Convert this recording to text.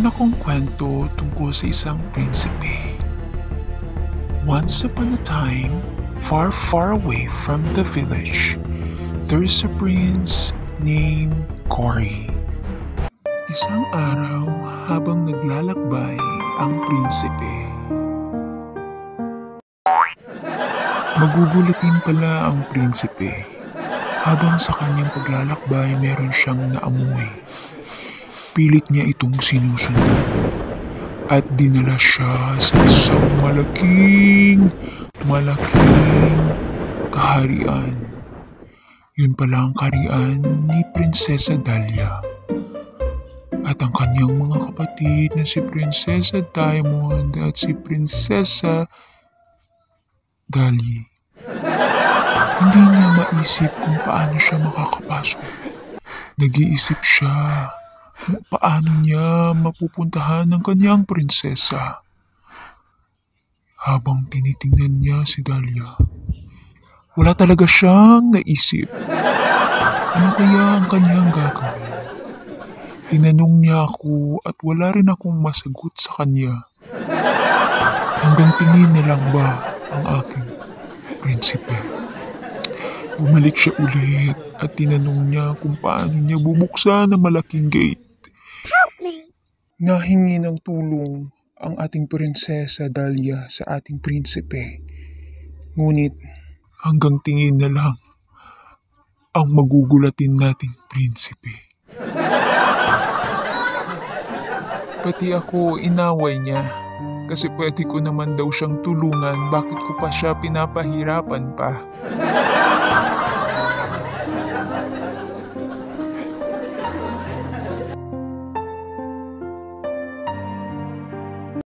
Meron akong kwento tungkol sa isang prinsipe. Once upon a time, far far away from the village, there is a prince named Cory. Isang araw habang naglalakbay ang prinsipe, magugulatin pala ang prinsipe habang sa kanyang paglalakbay meron siyang naamoy. Pilit niya itong sinusundan at dinala siya sa isang malaking kaharian. Yun pala ang kaharian ni Prinsesa Dahlia at ang kanyang mga kapatid na si Prinsesa Diamond at si Prinsesa Dali. Hindi niya maisip kung paano siya makakapasok. Nag-iisip siya kung paano niya mapupuntahan ang kanyang prinsesa. Habang tinitingnan niya si Dahlia, wala talaga siyang naisip. Ano kaya ang kanyang gagawin? Tinanong niya ako at wala rin akong masagot sa kanya. Hanggang tingin na lang ba ang aking prinsipe? Bumalik siya ulit at tinanong niya kung paano niya bubuksan ang malaking gate. Nahingi ng tulong ang ating prinsesa Dahlia sa ating prinsipe. Ngunit hanggang tingin na lang ang magugulatin nating prinsipe. Pati ako inaway niya kasi pwede ko naman daw siyang tulungan, bakit ko pa siya pinapahirapan pa.